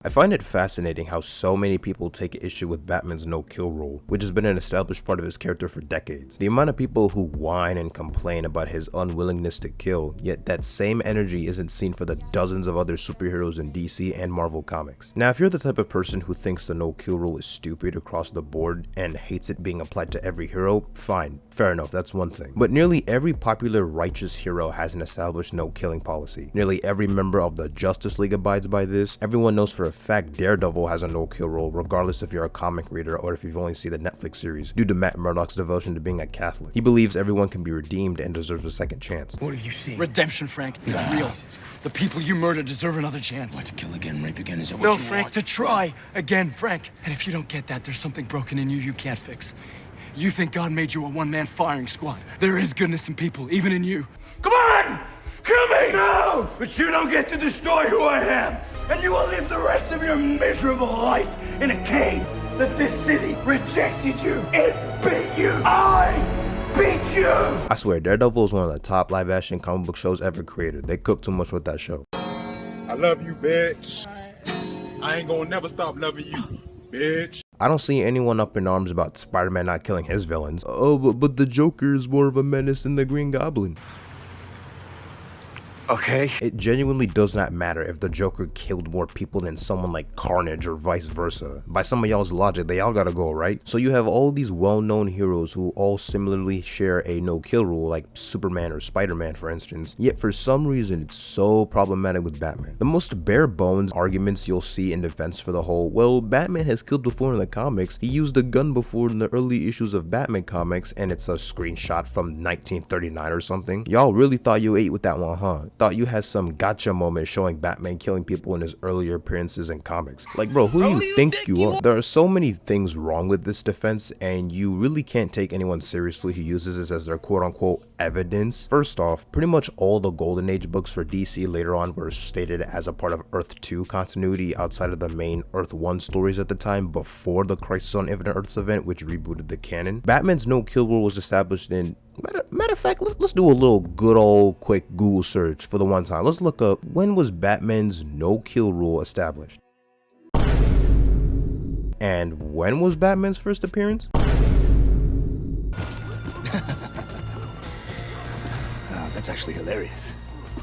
I find it fascinating how so many people take issue with Batman's no-kill rule, which has been an established part of his character for decades. The amount of people who whine and complain about his unwillingness to kill, yet that same energy isn't seen for the dozens of other superheroes in DC and Marvel comics. Now, if you're the type of person who thinks the no-kill rule is stupid across the board and hates it being applied to every hero, fine, fair enough, that's one thing. But nearly every popular righteous hero has an established no-killing policy. Nearly every member of the Justice League abides by this. Everyone knows for a fact Daredevil has a no-kill rule, regardless if you're a comic reader or if you've only seen the Netflix series, due to Matt Murdock's devotion to being a Catholic. He believes everyone can be redeemed and deserves a second chance. What have you seen? Redemption, Frank. It's real. The people you murdered deserve another chance. What, to kill again, rape again? Is that what No, you Frank, want? to try again, Frank. And if you don't get that, there's something broken in you can't fix. You think God made you a one-man firing squad. There is goodness in people, even in you. Come on! Kill me! No! But you don't get to destroy who I am! And you will live the rest of your miserable life in a cave that this city rejected you! It beat you! I beat you! I swear, Daredevil is one of the top live-action comic book shows ever created. They cook too much with that show. I love you, bitch. I ain't gonna never stop loving you, bitch. I don't see anyone up in arms about Spider-Man not killing his villains. Oh, but the Joker is more of a menace than the Green Goblin. Okay. It genuinely does not matter if the Joker killed more people than someone like Carnage or vice versa. By some of y'all's logic, they all gotta go, right? So you have all these well-known heroes who all similarly share a no-kill rule, like Superman or Spider-Man for instance, yet for some reason it's so problematic with Batman. The most bare-bones arguments you'll see in defense for the whole, well, Batman has killed before in the comics, he used a gun before in the early issues of Batman comics, and it's a screenshot from 1939 or something. Y'all really thought you ate with that one, huh? Thought you had some gotcha moment showing Batman killing people in his earlier appearances in comics. Like, bro, who do you think you are? There are so many things wrong with this defense, and you really can't take anyone seriously who uses this as their quote-unquote evidence. First off, pretty much all the Golden Age books for DC later on were stated as a part of Earth 2 continuity outside of the main Earth 1 stories at the time, before the Crisis on Infinite Earths event, which rebooted the canon. Batman's no-kill rule was established in Matter of fact, let's do a little good old quick Google search for the one time. Let's look up, when was Batman's no-kill rule established? And when was Batman's first appearance? That's actually hilarious.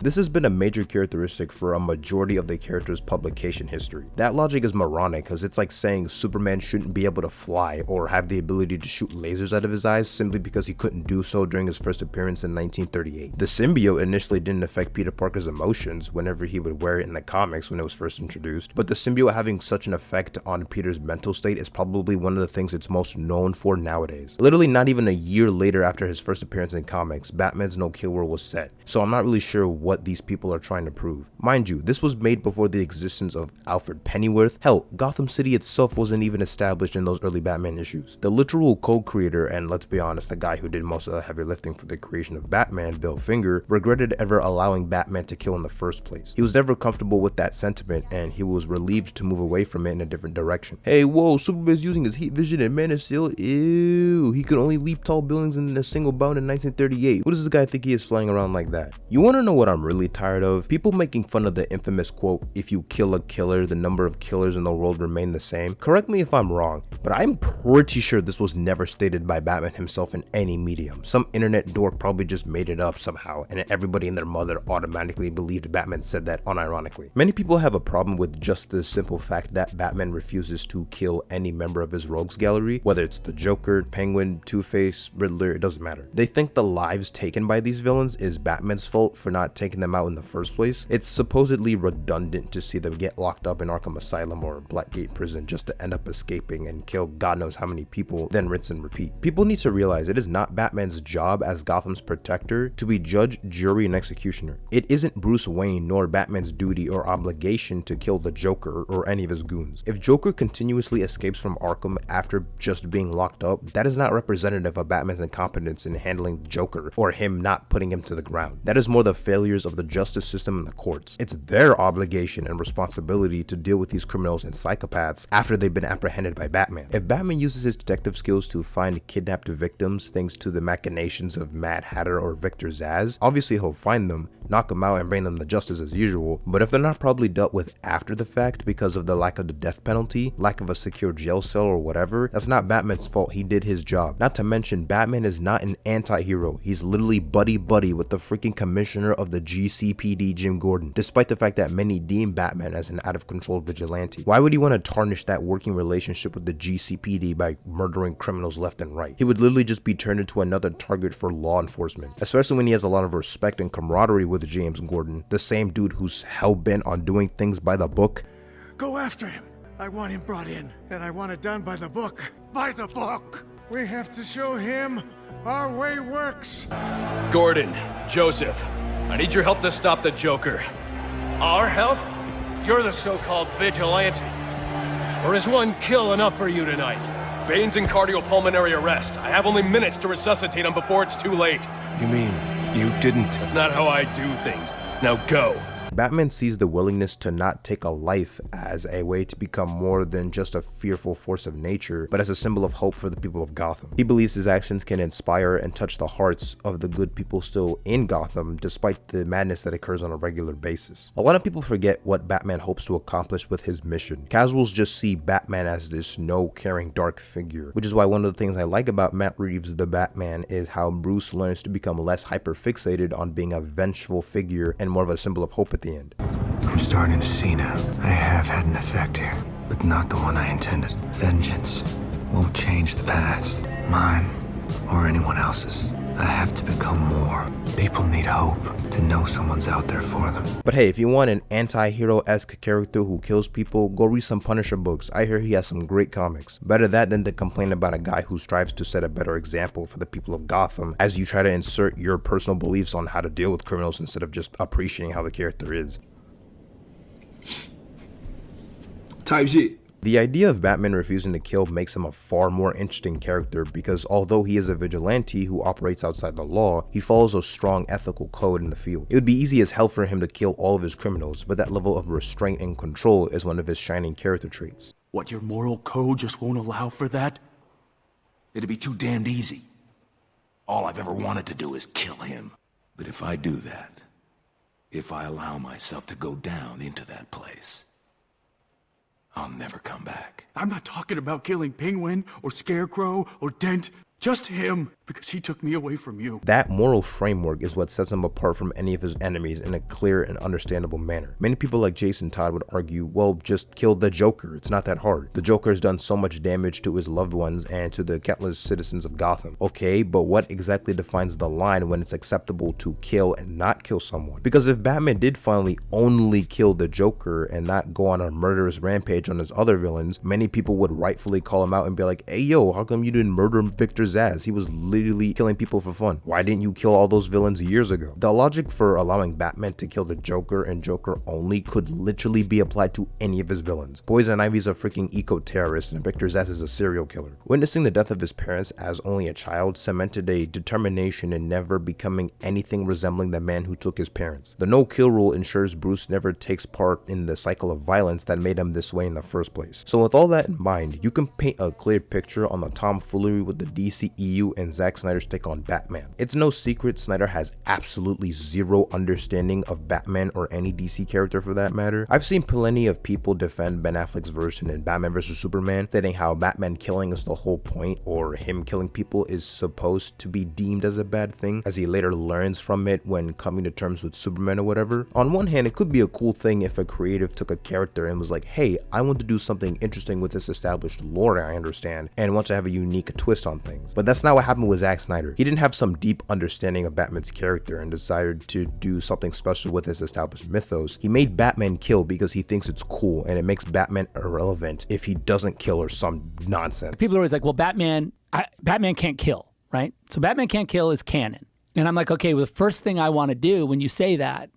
This has been a major characteristic for a majority of the character's publication history. That logic is moronic because it's like saying Superman shouldn't be able to fly or have the ability to shoot lasers out of his eyes simply because he couldn't do so during his first appearance in 1938. The symbiote initially didn't affect Peter Parker's emotions whenever he would wear it in the comics when it was first introduced, but the symbiote having such an effect on Peter's mental state is probably one of the things it's most known for nowadays. Literally not even a year later after his first appearance in comics, Batman's no-kill rule was set, so I'm not really sure what these people are trying to prove. Mind you, this was made before the existence of Alfred Pennyworth. Hell, Gotham City itself wasn't even established in those early Batman issues. The literal co-creator, and let's be honest, the guy who did most of the heavy lifting for the creation of Batman, Bill Finger, regretted ever allowing Batman to kill in the first place. He was never comfortable with that sentiment, and he was relieved to move away from it in a different direction. Hey, whoa, Superman's using his heat vision and Man of Steel? Ew, he could only leap tall buildings in a single bound in 1938. What does this guy think he is flying around like that? You wanna know what I'm really tired of? People making fun of the infamous quote, if you kill a killer, the number of killers in the world remain the same. Correct me if I'm wrong, but I'm pretty sure this was never stated by Batman himself in any medium. Some internet dork probably just made it up somehow, and everybody and their mother automatically believed Batman said that unironically. Many people have a problem with just the simple fact that Batman refuses to kill any member of his rogues gallery, whether it's the Joker, Penguin, Two-Face, Riddler, it doesn't matter. They think the lives taken by these villains is Batman's fault for not taking them out in the first place. It's supposedly redundant to see them get locked up in Arkham Asylum or Blackgate Prison just to end up escaping and kill God knows how many people, then rinse and repeat. People need to realize it is not Batman's job as Gotham's protector to be judge, jury, and executioner. It isn't Bruce Wayne nor Batman's duty or obligation to kill the Joker or any of his goons. If Joker continuously escapes from Arkham after just being locked up, that is not representative of Batman's incompetence in handling the Joker or him not putting him to the ground. That is more the failures leaders of the justice system and the courts. It's their obligation and responsibility to deal with these criminals and psychopaths after they've been apprehended by Batman. If Batman uses his detective skills to find kidnapped victims thanks to the machinations of Mad Hatter or Victor Zsasz, obviously he'll find them, knock them out, and bring them to justice as usual. But if they're not probably dealt with after the fact because of the lack of the death penalty, lack of a secure jail cell or whatever, that's not Batman's fault. He did his job. Not to mention, Batman is not an anti-hero. He's literally buddy-buddy with the freaking commissioner of the GCPD, Jim Gordon, despite the fact that many deem Batman as an out-of-control vigilante. Why would he want to tarnish that working relationship with the GCPD by murdering criminals left and right? He would literally just be turned into another target for law enforcement, especially when he has a lot of respect and camaraderie with James Gordon, the same dude who's hell-bent on doing things by the book. Go after him. I want him brought in, and I want it done by the book. By the book! We have to show him our way works. Gordon, Joseph, I need your help to stop the Joker. Our help? You're the so-called vigilante. Or is one kill enough for you tonight? Bane's in cardiopulmonary arrest. I have only minutes to resuscitate him before it's too late. You mean you didn't? That's not how I do things. Now go. Batman sees the willingness to not take a life as a way to become more than just a fearful force of nature, but as a symbol of hope for the people of Gotham. He believes his actions can inspire and touch the hearts of the good people still in Gotham, despite the madness that occurs on a regular basis. A lot of people forget what Batman hopes to accomplish with his mission. Casuals just see Batman as this no-caring dark figure, which is why one of the things I like about Matt Reeves' The Batman is how Bruce learns to become less hyper-fixated on being a vengeful figure and more of a symbol of hope at the end. I'm starting to see now. I have had an effect here, but not the one I intended. Vengeance won't change the past, mine or anyone else's. I have to become more. People need hope, to know someone's out there for them. But hey, if you want an anti-hero-esque character who kills people, go read some Punisher books. I hear he has some great comics. Better that than to complain about a guy who strives to set a better example for the people of Gotham as you try to insert your personal beliefs on how to deal with criminals instead of just appreciating how the character is. Type shit. The idea of Batman refusing to kill makes him a far more interesting character because although he is a vigilante who operates outside the law, he follows a strong ethical code in the field. It would be easy as hell for him to kill all of his criminals, but that level of restraint and control is one of his shining character traits. What, your moral code just won't allow for that? It'd be too damned easy. All I've ever wanted to do is kill him. But if I do that, if I allow myself to go down into that place, I'll never come back. I'm not talking about killing Penguin or Scarecrow or Dent. Just him, because he took me away from you. That moral framework is what sets him apart from any of his enemies in a clear and understandable manner. Many people like Jason Todd would argue, well, just kill the Joker, it's not that hard. The Joker has done so much damage to his loved ones and to the countless citizens of Gotham. Okay, but what exactly defines the line when it's acceptable to kill and not kill someone? Because if Batman did finally only kill the Joker and not go on a murderous rampage on his other villains, many people would rightfully call him out and be like, hey yo, how come you didn't murder Victor Zsasz? He was literally killing people for fun. Why didn't you kill all those villains years ago? The logic for allowing Batman to kill the Joker and Joker only could literally be applied to any of his villains. Poison Ivy's a freaking eco-terrorist and Victor Zsasz is a serial killer. Witnessing the death of his parents as only a child cemented a determination in never becoming anything resembling the man who took his parents. The no-kill rule ensures Bruce never takes part in the cycle of violence that made him this way in the first place. So with all that in mind, you can paint a clear picture on the tomfoolery with the DCEU and Zack Snyder's take on Batman. It's no secret Snyder has absolutely zero understanding of Batman or any DC character for that matter. I've seen plenty of people defend Ben Affleck's version in Batman vs Superman, stating how Batman killing is the whole point, or him killing people is supposed to be deemed as a bad thing, as he later learns from it when coming to terms with Superman or whatever. On one hand, it could be a cool thing if a creative took a character and was like, hey, I want to do something interesting with this established lore I understand, and want to have a unique twist on things. But that's not what happened with Zack Snyder. He didn't have some deep understanding of Batman's character and decided to do something special with his established mythos. He made Batman kill because he thinks it's cool and it makes Batman irrelevant if he doesn't kill or some nonsense. People are always like, well, Batman can't kill, right? So Batman can't kill is canon. And I'm like, okay, well, the first thing I want to do when you say that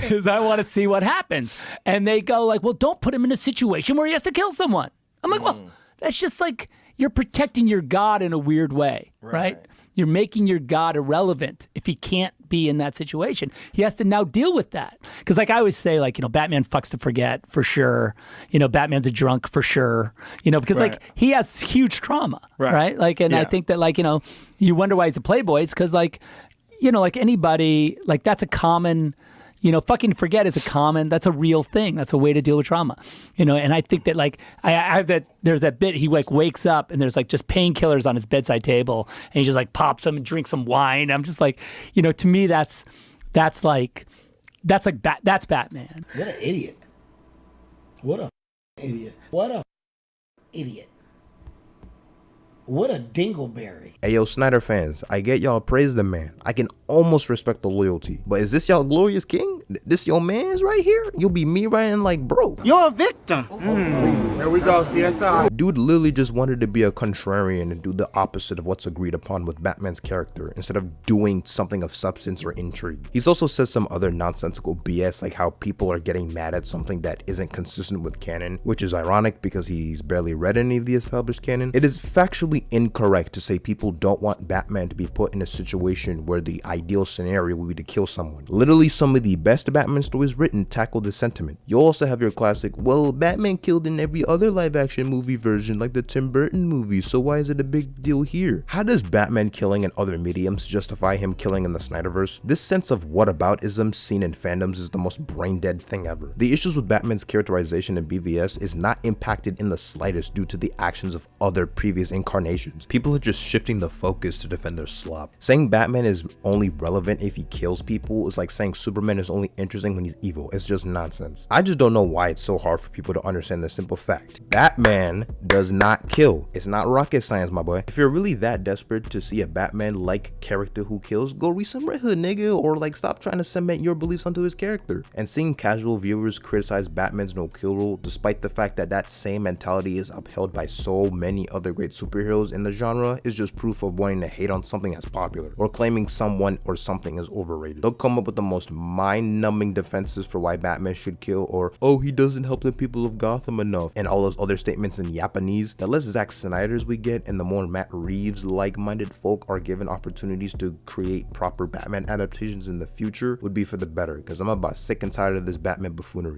is I want to see what happens. And they go like, well, don't put him in a situation where he has to kill someone. I'm like, well, that's just like you're protecting your God in a weird way, right? You're making your God irrelevant if he can't be in that situation. He has to now deal with that. Because like I always say, like, Batman fucks to forget for sure. Batman's a drunk for sure. Because like he has huge trauma, right? Like, and I think that like, you wonder why he's a playboy. It's because like, like anybody, like that's a common, fucking forget is that's a real thing. That's a way to deal with trauma, and I think that like, I have there's that bit, he like wakes up and there's like just painkillers on his bedside table and he just like pops them and drinks some wine. I'm just like, to me, that's Batman. What an idiot. What a idiot. What a idiot. What a dingleberry. Hey yo, Snyder fans, I get y'all praise the man. I can almost respect the loyalty. But is this y'all glorious king? This your man's right here? You'll be me writing like, bro. You're a victim. Here we go, CSI. Dude literally just wanted to be a contrarian and do the opposite of what's agreed upon with Batman's character instead of doing something of substance or intrigue. He's also said some other nonsensical BS like how people are getting mad at something that isn't consistent with canon, which is ironic because he's barely read any of the established canon. It is factually incorrect to say people don't want Batman to be put in a situation where the ideal scenario would be to kill someone. Literally some of the best Batman stories written tackle this sentiment. You also have your classic, well, Batman killed in every other live action movie version like the Tim Burton movie, so why is it a big deal here? How does Batman killing in other mediums justify him killing in the Snyderverse? This sense of whataboutism seen in fandoms is the most brain dead thing ever. The issues with Batman's characterization in BVS is not impacted in the slightest due to the actions of other previous incarnations. People are just shifting the focus to defend their slop. Saying Batman is only relevant if he kills people is like saying Superman is only interesting when he's evil. It's just nonsense. I just don't know why it's so hard for people to understand the simple fact. Batman does not kill. It's not rocket science, my boy. If you're really that desperate to see a Batman-like character who kills, go read some Red Hood, nigga, or like stop trying to cement your beliefs onto his character. And seeing casual viewers criticize Batman's no-kill rule, despite the fact that that same mentality is upheld by so many other great superheroes in the genre, is just proof of wanting to hate on something that's popular or claiming someone or something is overrated. They'll come up with the most mind-numbing defenses for why Batman should kill, or oh, he doesn't help the people of Gotham enough, and all those other statements in Japanese. The less Zack Snyders we get and the more Matt Reeves like-minded folk are given opportunities to create proper Batman adaptations in the future would be for the better, because I'm about sick and tired of this Batman buffoonery.